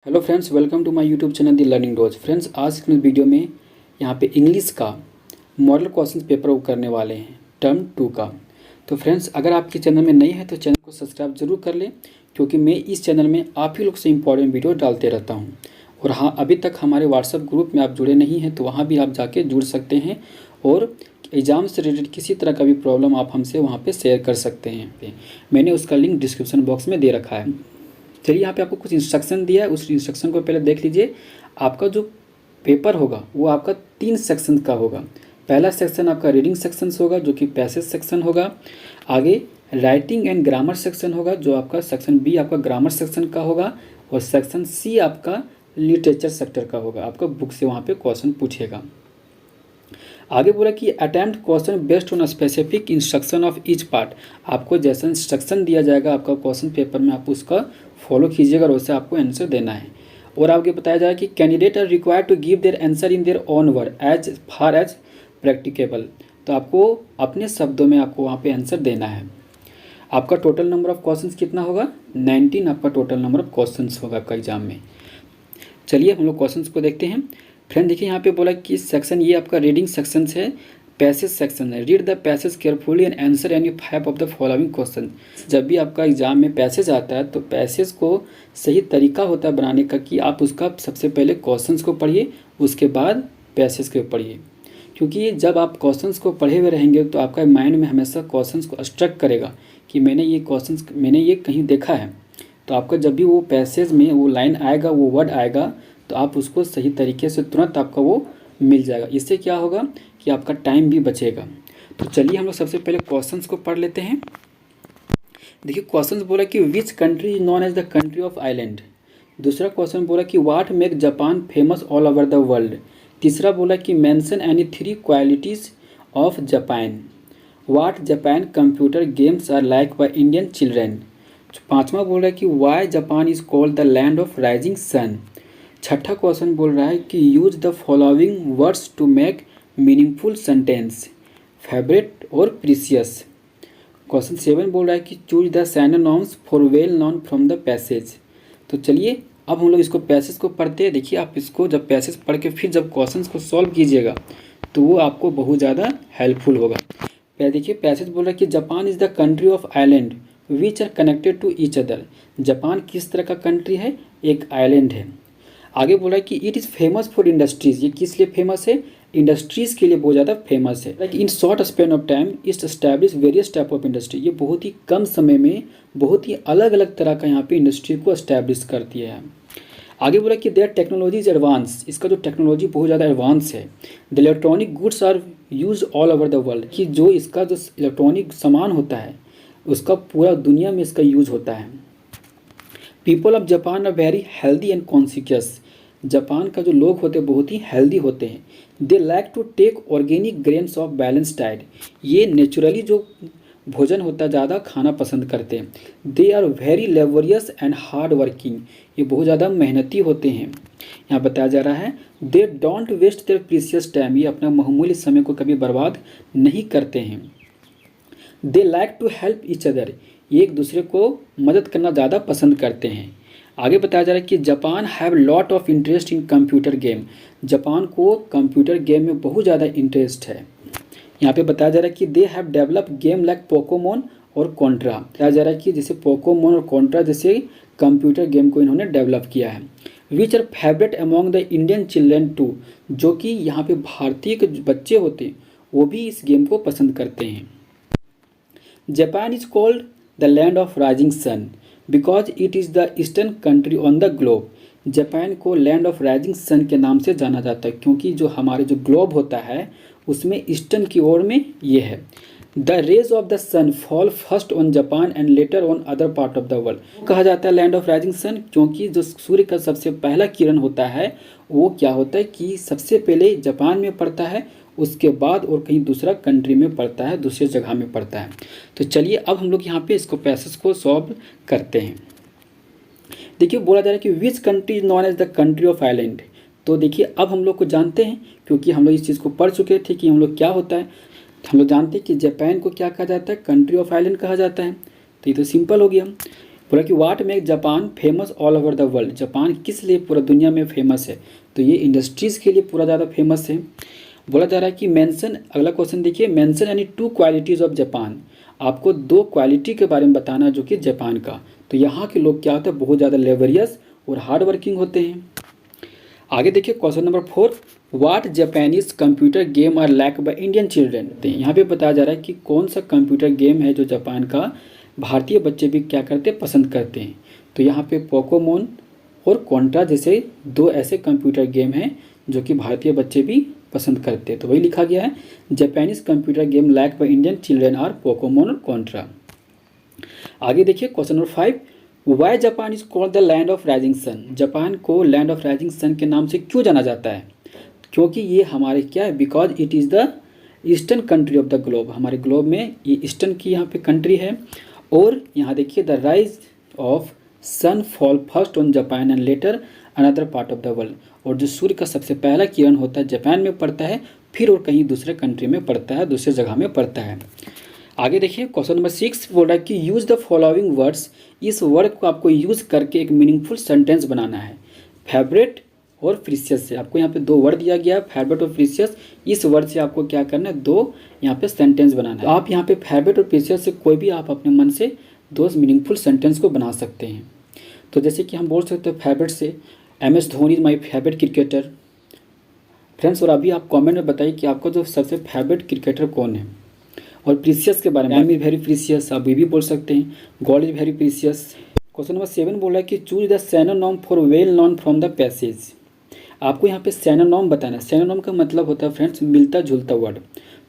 Hello friends, welcome to my YouTube channel the learning dose. Friends, आज की video में यहाँ पे इंग्लिश का मॉडल क्वेश्चन पेपर वो करने वाले हैं टर्म 2 का। तो फ्रेंड्स, अगर आपके चैनल में नए हैं तो चैनल को सब्सक्राइब जरूर कर लें, क्योंकि मैं इस चैनल में आप ही लोग से इंपॉर्टेंट वीडियो डालते रहता हूँ। और हाँ, अभी तक हमारे व्हाट्सएप ग्रुप में आप जुड़े नहीं हैं तो वहाँ भी आप जाके जुड़ सकते हैं और एग्ज़ाम से रिलेटेड किसी तरह का भी प्रॉब्लम आप हमसे वहाँ पे शेयर कर सकते हैं। मैंने उसका लिंक डिस्क्रिप्शन बॉक्स में दे रखा है। चलिए, यहाँ पे आपको कुछ इंस्ट्रक्शन दिया है, उस इंस्ट्रक्शन को पहले देख लीजिए। आपका जो पेपर होगा वो आपका 3 सेक्शन का होगा। पहला सेक्शन आपका रीडिंग सेक्शन होगा, जो कि पैसेज सेक्शन होगा। आगे राइटिंग एंड ग्रामर सेक्शन होगा, जो आपका सेक्शन बी आपका ग्रामर सेक्शन का होगा। और सेक्शन सी आपका लिटरेचर सेक्टर का होगा। आपका बुक से वहाँ पे क्वेश्चन पूछेगा। आगे बोला कि attempt question based on specific instruction of each part. आपको जैसा इंस्ट्रक्शन दिया जाएगा आपका क्वेश्चन पेपर में, आप उसका फॉलो कीजिएगा और उससे आपको आंसर देना है। और आगे बताया जाएगा कि candidate are required to give their answer in their own word as far as practicable. तो आपको अपने शब्दों में आपको वहाँ पे आंसर देना है। आपका टोटल नंबर ऑफ क्वेश्चंस कितना होगा? 19 आपका टोटल नंबर ऑफ क्वेश्चंस होगा आपका एग्जाम में। चलिए हम लोग क्वेश्चंस को देखते हैं। फ्रेंड देखिए, यहाँ पे बोला कि सेक्शन ये आपका रीडिंग सेक्शन है, पैसेज सेक्शन है। Read the passage carefully and answer any 5 of the following question. जब भी आपका एग्जाम में पैसेज आता है तो पैसेज को सही तरीका होता है बनाने का कि आप उसका सबसे पहले क्वेश्चंस को पढ़िए, उसके बाद पैसेज को पढ़िए। क्योंकि जब आप क्वेश्चंस को पढ़े हुए रहेंगे तो आपका माइंड में हमेशा क्वेश्चंस को स्ट्रक करेगा कि मैंने ये कहीं देखा है। तो आपका जब भी वो पैसेज में वो लाइन आएगा, वो वर्ड आएगा, तो आप उसको सही तरीके से तुरंत आपका वो मिल जाएगा। इससे क्या होगा कि आपका टाइम भी बचेगा। तो चलिए हम लोग सबसे पहले क्वेश्चंस को पढ़ लेते हैं। देखिए, क्वेश्चंस बोला कि which country is known as the country of island. दूसरा क्वेश्चन बोला कि what make Japan famous all over the world. तीसरा बोला कि mention any 3 qualities of Japan. What Japan computer games are like by Indian children. पाँचवा बोल रहा है कि why Japan is called the land of rising sun. छठा question बोल रहा है कि use the following words to make meaningful sentence, favourite और प्रीसियस। क्वेश्चन 7 बोल रहा है कि choose the synonyms for well known from the passage. तो चलिए अब हम लोग इसको पैसेज को पढ़ते हैं। देखिए, आप इसको जब पैसेज पढ़ के फिर जब क्वेश्चंस को सॉल्व कीजिएगा तो वो आपको बहुत ज़्यादा हेल्पफुल होगा। पहले देखिए, पैसेज बोल रहा है कि Japan is the country of island which are connected to each other. Japan किस तरह का कंट्री है? एक आइलैंड है। आगे बोला है कि it is famous for industries. ये किस लिए फेमस है? इंडस्ट्रीज़ के लिए बहुत ज़्यादा फेमस है। Like in short span of time it establish various type of industry. ये बहुत ही कम समय में बहुत ही अलग अलग तरह का यहाँ पे इंडस्ट्री को एस्टैब्लिश करती है। आगे बोला कि देयर टेक्नोलॉजी इज एडवांस। इसका जो टेक्नोलॉजी बहुत ज़्यादा एडवांस है। The electronic goods are use all over the world. कि जो इसका जो इलेक्ट्रॉनिक सामान होता है उसका पूरा दुनिया में इसका यूज होता है। People of Japan are very healthy and conscious. Japan का जो लोग होते हैं बहुत ही हेल्दी होते हैं। They like to take organic grains of balance diet. ये नेचुरली जो भोजन होता है ज़्यादा खाना पसंद करते हैं। They are very laborious and hard working. ये बहुत ज़्यादा मेहनती होते हैं। यहाँ बताया जा रहा है they don't waste their precious time. ये अपना बहुमूल्य समय को कभी बर्बाद नहीं करते हैं। They like to help each other. ये एक दूसरे को मदद करना ज़्यादा पसंद करते हैं। आगे बताया जा रहा है कि Japan have lot of interest in computer game. Japan को कंप्यूटर गेम में बहुत ज़्यादा इंटरेस्ट है। यहाँ पे बताया जा रहा है कि they have develop game like Pokemon और कॉन्ट्रा। बताया जा रहा है कि जैसे पोकोमोन और कॉन्ट्रा जैसे कंप्यूटर गेम को इन्होंने डेवलप किया है। Which are favourite among the Indian children too. जो कि यहाँ पे भारतीय के बच्चे होते हैं वो भी इस गेम को पसंद करते हैं। Japan is called the land of rising sun because it is the eastern country on the globe. Japan को लैंड ऑफ राइजिंग सन के नाम से जाना जाता है क्योंकि जो हमारे जो ग्लोब होता है उसमें ईस्टर्न की ओर में ये है। The rays of the sun fall first on Japan and later on other part of the world. कहा जाता है लैंड ऑफ राइजिंग सन क्योंकि जो सूर्य का सबसे पहला किरण होता है वो क्या होता है कि सबसे पहले जापान में पड़ता है, उसके बाद और कहीं दूसरा कंट्री में पड़ता है, दूसरी जगह में पड़ता है। तो चलिए अब हम लोग यहाँ पे इसको पैसेज को सॉल्व करते हैं। देखिए, बोला जा रहा है कि which country is known as the country of island. तो देखिए, अब हम लोग को जानते हैं क्योंकि हम लोग इस चीज़ को पढ़ चुके थे कि हम लोग क्या होता है। हम लोग जानते हैं कि जापान को क्या कहा जाता है? कंट्री ऑफ आइलैंड कहा जाता है। तो ये तो सिंपल हो गया। बोला कि what make Japan famous all over the world, Japan किस लिए पूरा दुनिया में फेमस है, तो ये इंडस्ट्रीज़ के लिए पूरा ज़्यादा फेमस है। बोला जा रहा है कि मेंशन, अगला क्वेश्चन देखिए, mention any 2 qualities of Japan, आपको 2 क्वालिटी के बारे में बताना जो कि जापान का। तो यहाँ के लोग क्या होता है, बहुत ज़्यादा लेबरियस और हार्ड वर्किंग होते हैं। आगे देखिए question number 4, what Japanese computer game are like by Indian children. तो यहाँ पे बताया जा रहा है कि कौन सा कंप्यूटर गेम है जो जापान का भारतीय बच्चे भी क्या करते हैं, पसंद करते हैं। तो यहाँ पे पोकेमोन और कॉन्ट्रा जैसे 2 ऐसे कंप्यूटर गेम हैं जो कि भारतीय बच्चे भी पसंद करते हैं। तो वही लिखा गया है, Japanese computer game like by Indian children are Pokemon और कॉन्ट्रा। आगे देखिए question number 5, why Japan is called the land of rising sun. Japan को लैंड ऑफ राइजिंग सन के नाम से क्यों जाना जाता है, क्योंकि ये हमारे क्या है, because it is the eastern country of the globe, हमारे ग्लोब में ये ईस्टर्न की यहाँ पे कंट्री है। और यहाँ देखिए the rise of sun fall first on Japan and later another part of the world, और जो सूर्य का सबसे पहला किरण होता है जापान में पड़ता है, फिर और कहीं दूसरे कंट्री में पड़ता है, दूसरे जगह में पड़ता है। आगे देखिए क्वेश्चन नंबर 6 बोल रहा है कि यूज़ द फॉलोइंग वर्ड्स, इस वर्ड को आपको यूज़ करके एक मीनिंगफुल सेंटेंस बनाना है। फेवरेट और प्रीशियस से आपको यहाँ पे 2 वर्ड दिया गया है, फेवरेट और प्रीशियस। इस वर्ड से आपको क्या करना है, 2 यहाँ पे सेंटेंस बनाना है। तो आप यहाँ पे फेवरेट और प्रीशियस से कोई भी आप अपने मन से 2 मीनिंगफुल सेंटेंस को बना सकते हैं। तो जैसे कि हम बोल सकते हैं फेवरेट से, MS Dhoni is my favourite cricketer. Friends, और अभी आप कमेंट में बताइए कि आपका जो सबसे फेवरेट क्रिकेटर कौन है। और प्रीशियस के बारे में, टाइम इज़ वेरी प्रीशियस, आप ये भी बोल सकते हैं, God is very precious. Question number 7 बोल रहा है कि choose the synonym for well known from the passage. आपको यहाँ पे सिनोनिम बताना है। सिनोनिम का मतलब होता है फ्रेंड्स मिलता जुलता वर्ड।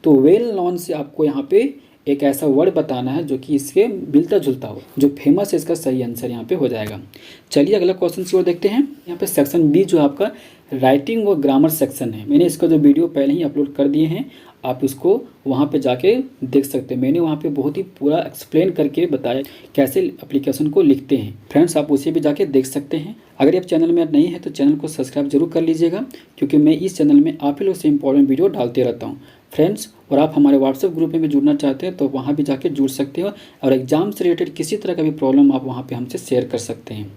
तो वेल नोन से आपको यहाँ पे एक ऐसा वर्ड बताना है जो कि इसके मिलता जुलता हो, जो फेमस है, इसका सही आंसर यहाँ पे हो जाएगा। चलिए अगला क्वेश्चन की ओर देखते हैं। यहाँ पे सेक्शन बी जो आपका राइटिंग और ग्रामर सेक्शन है, मैंने इसका जो वीडियो पहले ही अपलोड कर दिए हैं, आप इसको वहाँ पे जाके देख सकते हैं। मैंने वहाँ पे बहुत ही पूरा एक्सप्लेन करके बताया कैसे एप्लीकेशन को लिखते हैं। फ्रेंड्स, आप उसे भी जाके देख सकते हैं। अगर आप चैनल में नहीं है तो चैनल को सब्सक्राइब जरूर कर लीजिएगा, क्योंकि मैं इस चैनल में आप ही लोग से इंपॉर्टेंट वीडियो डालते रहता हूँ फ्रेंड्स। और आप हमारे व्हाट्सएप ग्रुप में भी जुड़ना चाहते हैं तो वहाँ भी जाके जुड़ सकते हो, और एग्जाम से रिलेटेड किसी तरह का भी प्रॉब्लम आप वहाँ पर हमसे शेयर कर सकते हैं।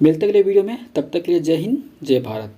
मिलते अगले वीडियो में, तब तक के लिए जय हिंद, जय भारत।